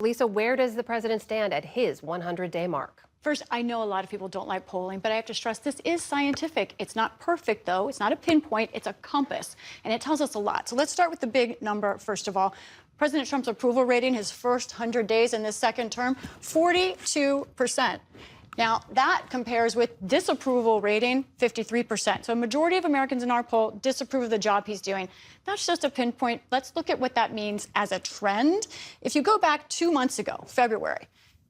Lisa, where does the president stand at his 100-day mark? First, I know a lot of people don't like polling, but I have to stress this is scientific. It's not perfect, though. It's not a pinpoint. It's a compass, and it tells us a lot. So let's start with the big number, first of all. President Trump's approval rating, his first 100 days in this second term, 42%. Now, that compares with disapproval rating, 53%. So a majority of Americans in our poll disapprove of the job he's doing. That's just a pinpoint. Let's look at what that means as a trend. If you go back 2 months ago, February,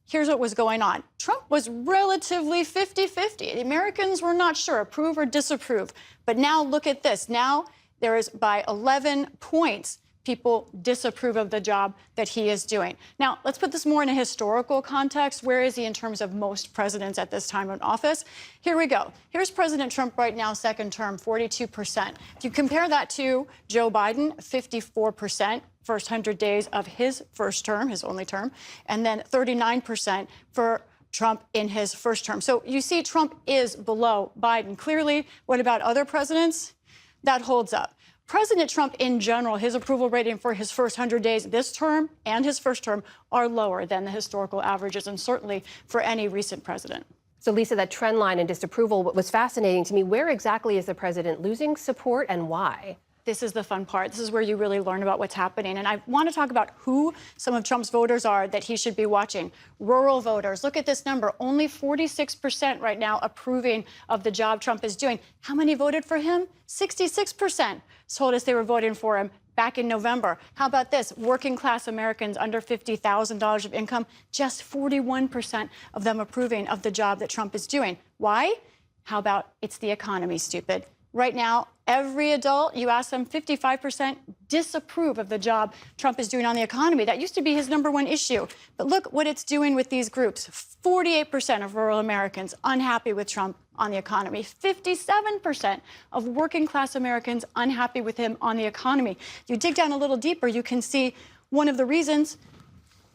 here's what was going on. Trump was relatively 50-50. The Americans were not sure, approve or disapprove. But now look at this. Now there is, by 11 points, people disapprove of the job that he is doing. Now, let's put this more in a historical context. Where is he in terms of most presidents at this time in office? Here we go. Here's President Trump right now, second term, 42%. If you compare that to Joe Biden, 54%. First 100 days of his first term, his only term, and then 39% for Trump in his first term. So you see Trump is below Biden. Clearly, what about other presidents? That holds up. President Trump in general, his approval rating for his first 100 days this term and his first term are lower than the historical averages, and certainly for any recent president. So, Lisa, that trend line in disapproval was fascinating to me. Where exactly is the president losing support and why? This is the fun part. This is where you really learn about what's happening. And I want to talk about who some of Trump's voters are that he should be watching. Rural voters. Look at this number. Only 46% right now approving of the job Trump is doing. How many voted for him? 66% told us they were voting for him back in November. How about this? Working class Americans under $50,000 of income, just 41% of them approving of the job that Trump is doing. Why? How about it's the economy, stupid? Right now, every adult, you ask them, 55% disapprove of the job Trump is doing on the economy. That used to be his #1 issue. But look what it's doing with these groups. 48% of rural Americans unhappy with Trump on the economy. 57% of working class Americans unhappy with him on the economy. You dig down a little deeper, you can see one of the reasons: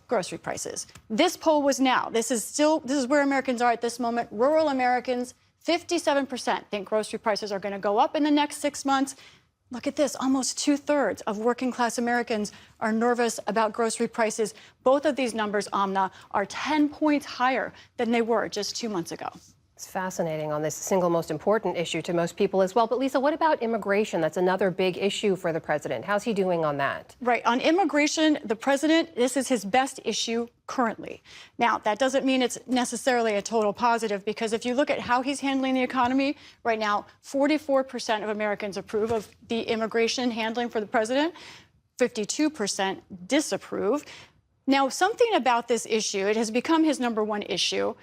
grocery prices. This poll was now. This is where Americans are at this moment. Rural Americans, 57% think grocery prices are going to go up in the next 6 months. Look at this. Almost 2/3 of working class Americans are nervous about grocery prices. Both of these numbers, Amna, are 10 points higher than they were just 2 months ago. It's fascinating on this single most important issue to most people as well. But, Lisa, what about immigration? That's another big issue for the president. How's he doing on that? Right. On immigration, the president, this is his best issue currently. Now, that doesn't mean it's necessarily a total positive, because if you look at how he's handling the economy right now, 44% of Americans approve of the immigration handling for the president, 52% disapprove. Now, something about this issue, it has become his #1 issue,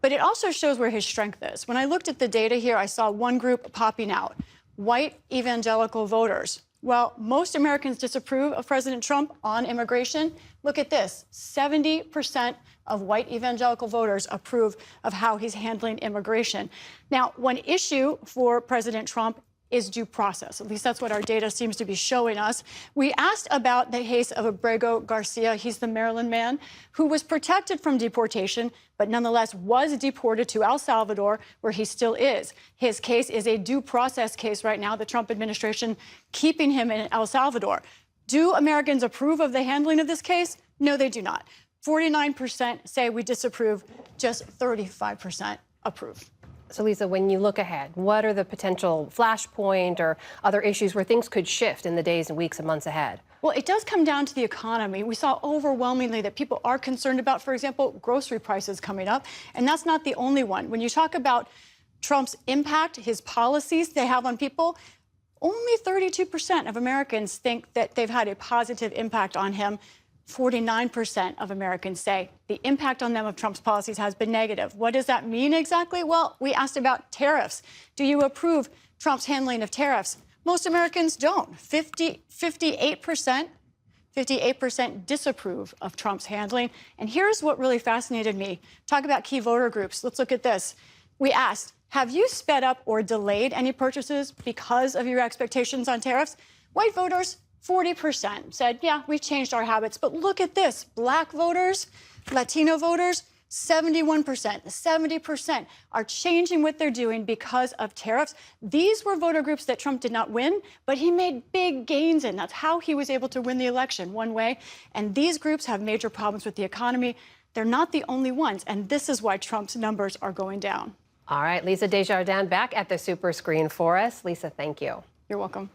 but it also shows where his strength is. When I looked at the data here, I saw one group popping out: white evangelical voters. Well, most Americans disapprove of President Trump on immigration. Look at this. 70% of white evangelical voters approve of how he's handling immigration. Now, one issue for President Trump is due process. At least that's what our data seems to be showing us. We asked about the case of Abrego Garcia. He's the Maryland man who was protected from deportation, but nonetheless was deported to El Salvador, where he still is. His case is a due process case right now, the Trump administration keeping him in El Salvador. Do Americans approve of the handling of this case? No, they do not. 49% say we disapprove, just 35% approve. So, Lisa, when you look ahead, what are the potential flashpoint or other issues where things could shift in the days and weeks and months ahead? Well, it does come down to the economy. We saw overwhelmingly that people are concerned about, for example, grocery prices coming up. And that's not the only one. When you talk about Trump's impact, his policies they have on people, only 32% of Americans think that they've had a positive impact on him. 49% of Americans say the impact on them of Trump's policies has been negative. What does that mean exactly? Well, we asked about tariffs. Do you approve Trump's handling of tariffs? Most Americans don't. 58% disapprove of Trump's handling. And here's what really fascinated me. Talk about key voter groups. Let's look at this. We asked, have you sped up or delayed any purchases because of your expectations on tariffs? White voters, 40% said, yeah, we've changed our habits. But look at this. Black voters, Latino voters, 71%, 70% are changing what they're doing because of tariffs. These were voter groups that Trump did not win, but he made big gains in. That's how he was able to win the election, one way. And these groups have major problems with the economy. They're not the only ones, and this is why Trump's numbers are going down. All right, Lisa Desjardins back at the super screen for us. Lisa, thank you. You're welcome.